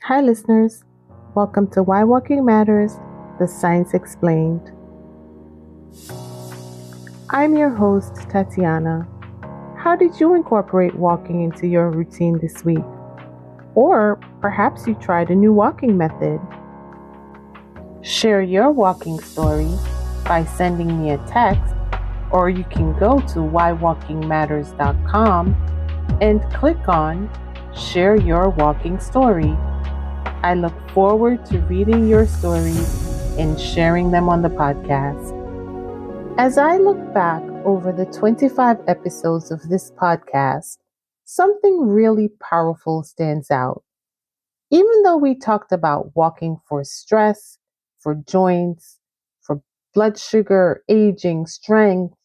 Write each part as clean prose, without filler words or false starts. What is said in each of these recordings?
Hi, listeners. Welcome to Why Walking Matters, the Science Explained. I'm your host, Tatiana. How did you incorporate walking into your routine this week? Or perhaps you tried a new walking method. Share your walking story by sending me a text, or you can go to whywalkingmatters.com and click on Share Your Walking Story. I look forward to reading your stories and sharing them on the podcast. As I look back over the 25 episodes of this podcast, something really powerful stands out. Even though we talked about walking for stress, for joints, for blood sugar, aging, strength,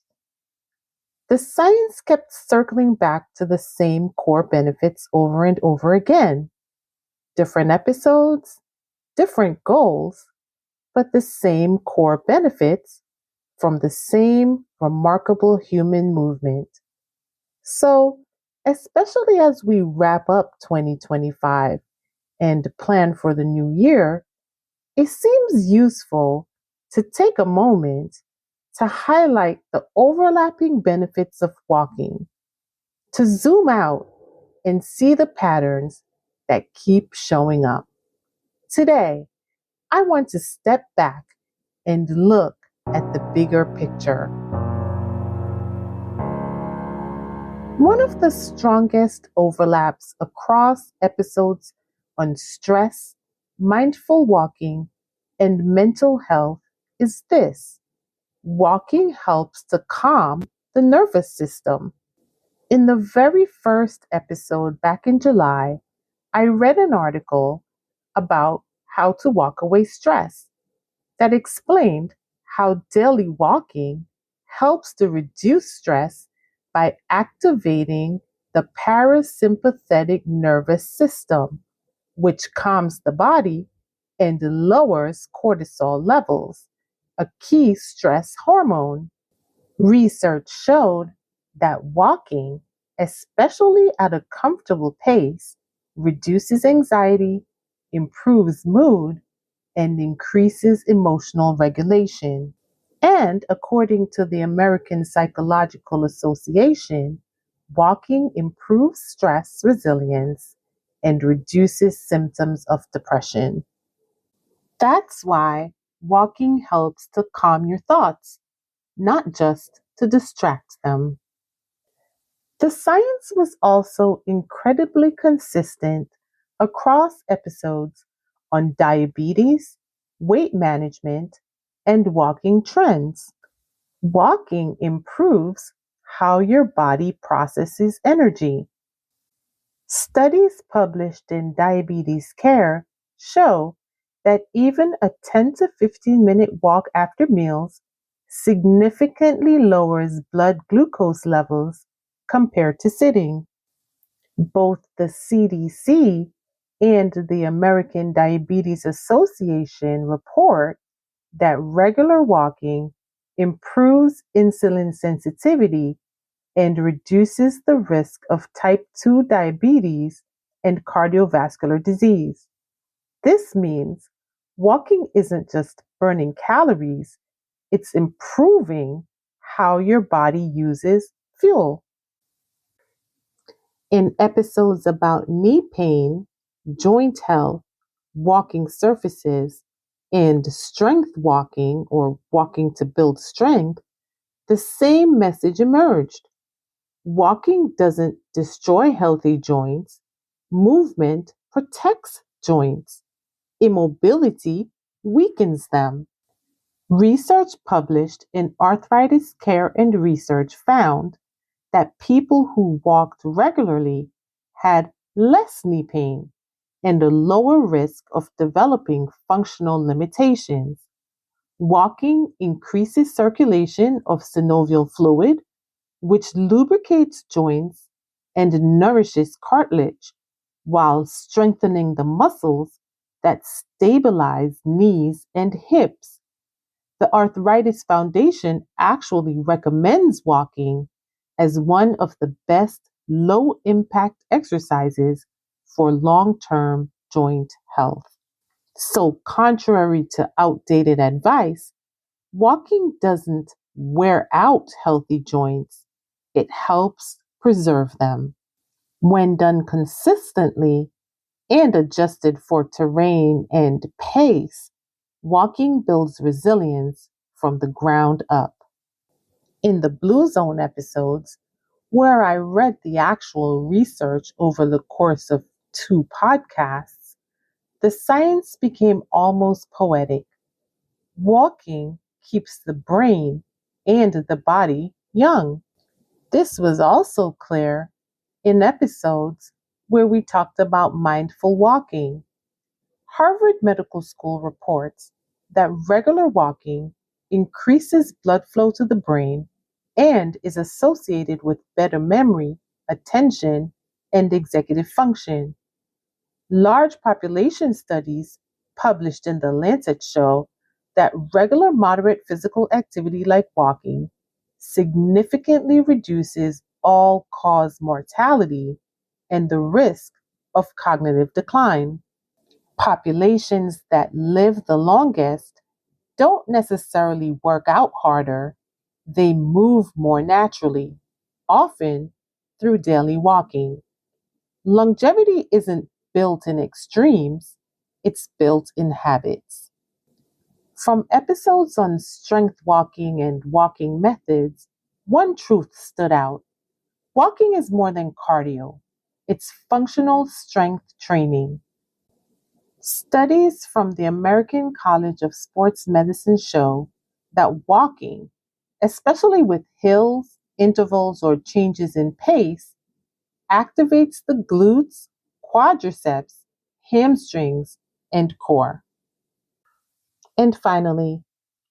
the science kept circling back to the same core benefits over and over again. Different episodes, different goals, but the same core benefits from the same remarkable human movement. So, especially as we wrap up 2025 and plan for the new year, it seems useful to take a moment to highlight the overlapping benefits of walking, to zoom out and see the patterns that keep showing up. Today, I want to step back and look at the bigger picture. One of the strongest overlaps across episodes on stress, mindful walking, and mental health is this: walking helps to calm the nervous system. In the very first episode back in July, I read an article about how to walk away stress that explained how daily walking helps to reduce stress by activating the parasympathetic nervous system, which calms the body and lowers cortisol levels, a key stress hormone. Research showed that walking, especially at a comfortable pace, reduces anxiety, improves mood, and increases emotional regulation. And according to the American Psychological Association, walking improves stress resilience and reduces symptoms of depression. That's why walking helps to calm your thoughts, not just to distract them. The science was also incredibly consistent across episodes on diabetes, weight management, and walking trends. Walking improves how your body processes energy. Studies published in Diabetes Care show that even a 10 to 15-minute walk after meals significantly lowers blood glucose levels compared to sitting. Both the CDC and the American Diabetes Association report that regular walking improves insulin sensitivity and reduces the risk of type 2 diabetes and cardiovascular disease. This means walking isn't just burning calories, it's improving how your body uses fuel. In episodes about knee pain, joint health, walking surfaces, and strength walking or walking to build strength, the same message emerged. Walking doesn't destroy healthy joints, movement protects joints, immobility weakens them. Research published in Arthritis Care and Research found that people who walked regularly had less knee pain and a lower risk of developing functional limitations. Walking increases circulation of synovial fluid, which lubricates joints and nourishes cartilage, while strengthening the muscles that stabilize knees and hips. The Arthritis Foundation actually recommends walking as one of the best low impact exercises for long term joint health. So, contrary to outdated advice, walking doesn't wear out healthy joints, it helps preserve them. When done consistently and adjusted for terrain and pace, walking builds resilience from the ground up. In the Blue Zone episodes, where I read the actual research over the course of 2 podcasts, the science became almost poetic. Walking keeps the brain and the body young. This was also clear in episodes where we talked about mindful walking. Harvard Medical School reports that regular walking increases blood flow to the brain and is associated with better memory, attention, and executive function. Large population studies published in The Lancet show that regular moderate physical activity like walking significantly reduces all-cause mortality and the risk of cognitive decline. Populations that live the longest don't necessarily work out harder, they move more naturally, often through daily walking. Longevity isn't built in extremes, it's built in habits. From episodes on strength walking and walking methods, one truth stood out. Walking is more than cardio, it's functional strength training. Studies from the American College of Sports Medicine show that walking, especially with hills, intervals, or changes in pace, activates the glutes, quadriceps, hamstrings, and core. And finally,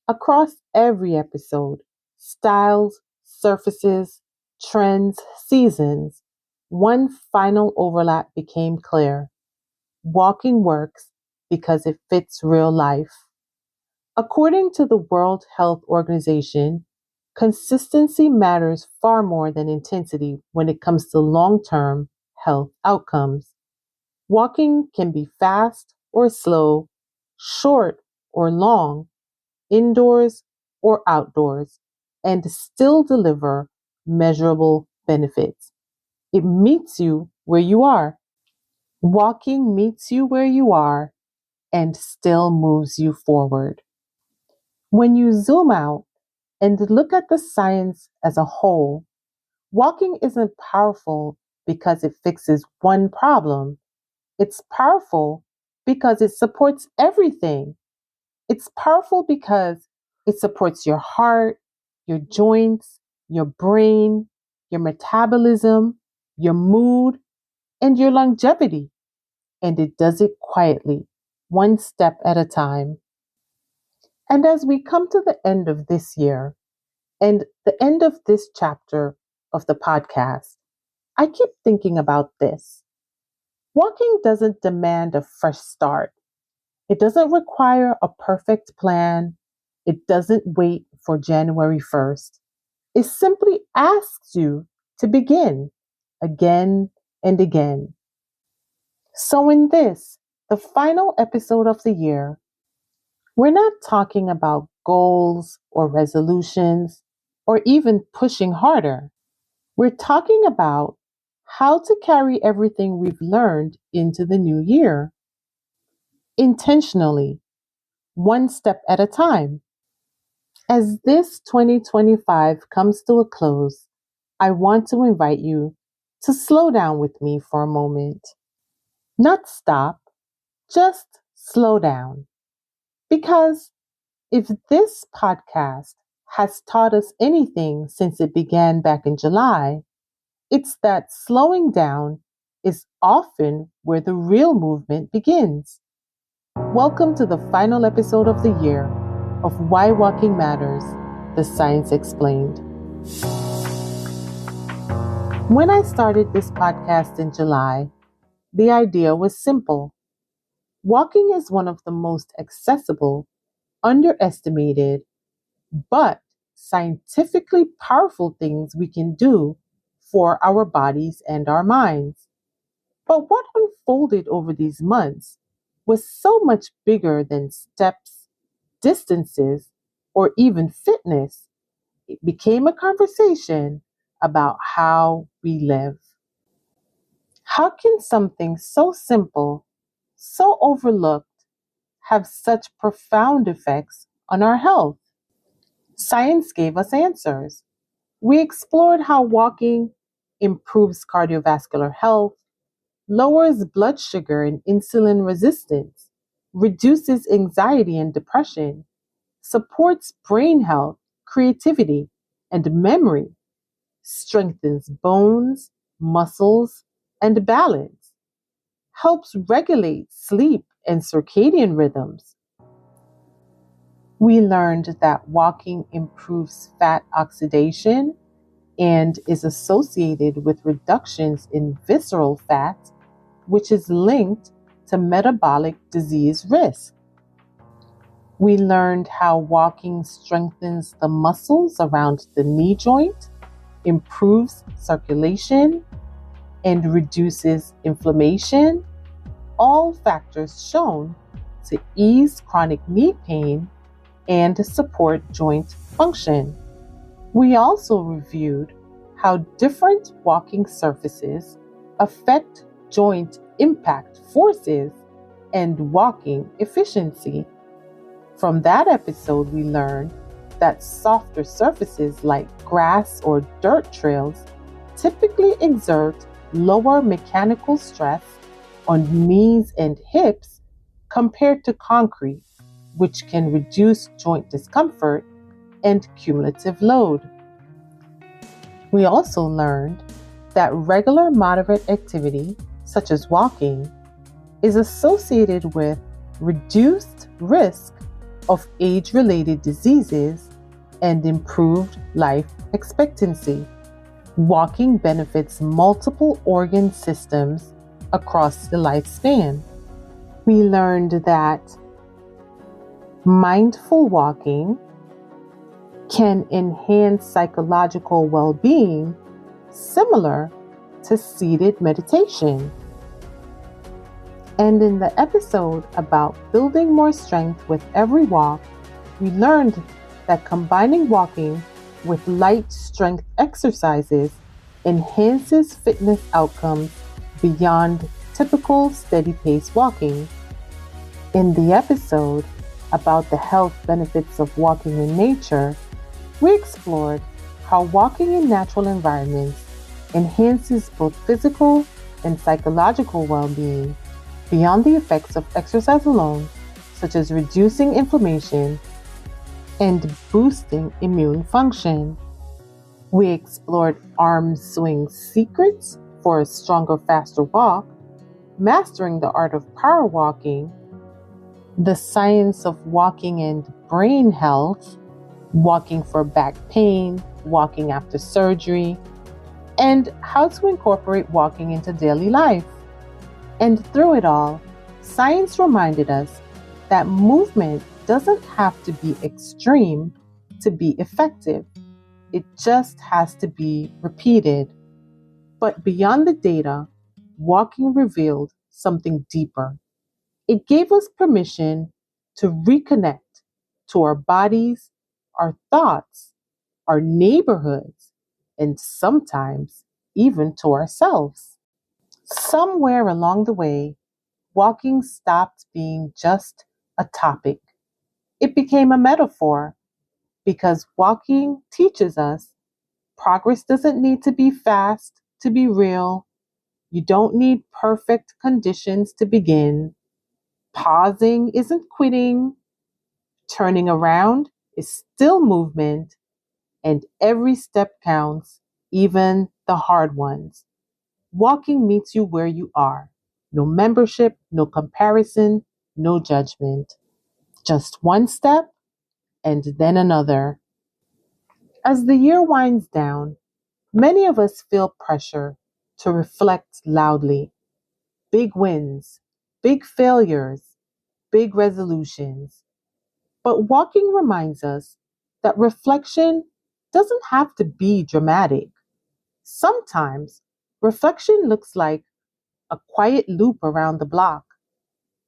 across every episode, styles, surfaces, trends, seasons, one final overlap became clear. Walking works because it fits real life. According to the World Health Organization, consistency matters far more than intensity when it comes to long-term health outcomes. Walking can be fast or slow, short or long, indoors or outdoors, and still deliver measurable benefits. It meets you where you are. Walking meets you where you are and still moves you forward. When you zoom out and look at the science as a whole, walking isn't powerful because it fixes one problem. It's powerful because it supports everything. It's powerful because it supports your heart, your joints, your brain, your metabolism, your mood, and your longevity. And it does it quietly, one step at a time. And as we come to the end of this year and the end of this chapter of the podcast, I keep thinking about this. Walking doesn't demand a fresh start. It doesn't require a perfect plan. It doesn't wait for January 1st. It simply asks you to begin again and again. So in this, the final episode of the year, we're not talking about goals or resolutions or even pushing harder. We're talking about how to carry everything we've learned into the new year intentionally, one step at a time. As this 2025 comes to a close, I want to invite you to slow down with me for a moment. Not stop, just slow down. Because if this podcast has taught us anything since it began back in July, it's that slowing down is often where the real movement begins. Welcome to the final episode of the year of Why Walking Matters, the Science Explained. When I started this podcast in July, the idea was simple. Walking is one of the most accessible, underestimated, but scientifically powerful things we can do for our bodies and our minds. But what unfolded over these months was so much bigger than steps, distances, or even fitness. It became a conversation about how we live. How can something so simple, so overlooked, have such profound effects on our health? Science gave us answers. We explored how walking improves cardiovascular health, lowers blood sugar and insulin resistance, reduces anxiety and depression, supports brain health, creativity, and memory, strengthens bones, muscles, and balance, helps regulate sleep and circadian rhythms. We learned that walking improves fat oxidation and is associated with reductions in visceral fat, which is linked to metabolic disease risk. We learned how walking strengthens the muscles around the knee joint, improves circulation, and reduces inflammation, all factors shown to ease chronic knee pain and support joint function. We also reviewed how different walking surfaces affect joint impact forces and walking efficiency. From that episode, we learned that softer surfaces like grass or dirt trails typically exert lower mechanical stress on knees and hips compared to concrete, which can reduce joint discomfort and cumulative load. We also learned that regular moderate activity, such as walking, is associated with reduced risk of age-related diseases and improved life expectancy. Walking benefits multiple organ systems across the lifespan. We learned that mindful walking can enhance psychological well-being similar to seated meditation. And in the episode about building more strength with every walk, we learned that combining walking with light strength exercises enhances fitness outcomes beyond typical steady pace walking. In the episode about the health benefits of walking in nature, we explored how walking in natural environments enhances both physical and psychological well-being beyond the effects of exercise alone, such as reducing inflammation and boosting immune function. We explored arm swing secrets for a stronger, faster walk, mastering the art of power walking, the science of walking and brain health, walking for back pain, walking after surgery, and how to incorporate walking into daily life. And through it all, science reminded us that movement doesn't have to be extreme to be effective. It just has to be repeated. But beyond the data, walking revealed something deeper. It gave us permission to reconnect to our bodies, our thoughts, our neighborhoods, and sometimes even to ourselves. Somewhere along the way, walking stopped being just a topic. It became a metaphor because walking teaches us progress doesn't need to be fast to be real. You don't need perfect conditions to begin. Pausing isn't quitting. Turning around is still movement, and every step counts, even the hard ones. Walking meets you where you are. No membership, no comparison, no judgment. Just one step and then another. As the year winds down, many of us feel pressure to reflect loudly. Big wins, big failures, big resolutions. But walking reminds us that reflection doesn't have to be dramatic. Sometimes reflection looks like a quiet loop around the block,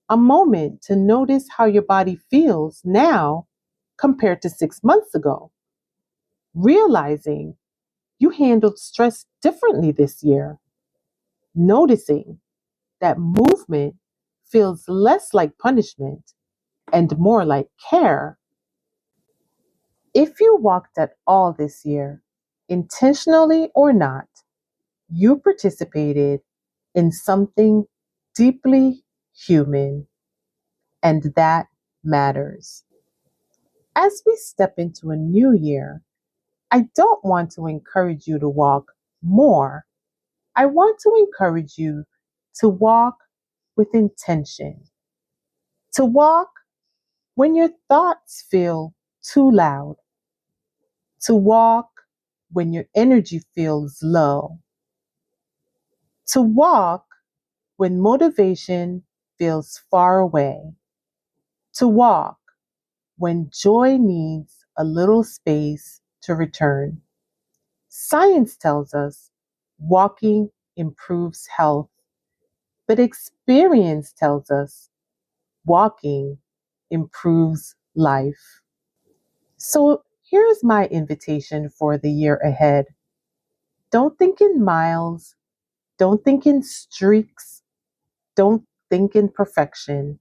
a moment to notice how your body feels now compared to 6 months ago, realizing you handled stress differently this year, noticing that movement feels less like punishment and more like care. If you walked at all this year, intentionally or not, you participated in something deeply human, and that matters. As we step into a new year, I don't want to encourage you to walk more. I want to encourage you to walk with intention, to walk when your thoughts feel too loud, to walk when your energy feels low, to walk when motivation feels far away, to walk when joy needs a little space to return. Science tells us walking improves health, but experience tells us walking improves life. So here's my invitation for the year ahead. Don't think in miles, don't think in streaks, don't think in perfection.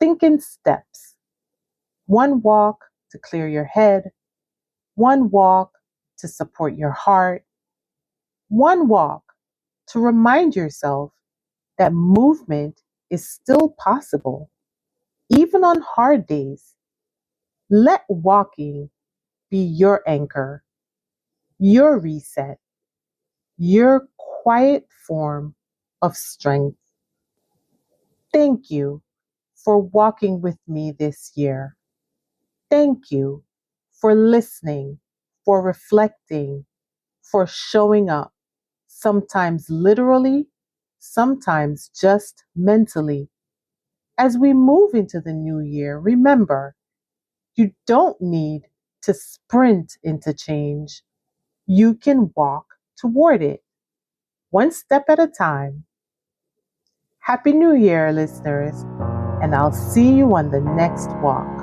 Think in steps. One walk to clear your head, one walk to support your heart, one walk to remind yourself that movement is still possible, even on hard days. Let walking be your anchor, your reset, your quiet form of strength. Thank you for walking with me this year. Thank you for listening, for reflecting, for showing up, sometimes literally, sometimes just mentally. As we move into the new year, remember, you don't need to sprint into change. You can walk toward it, one step at a time. Happy New Year, listeners, and I'll see you on the next walk.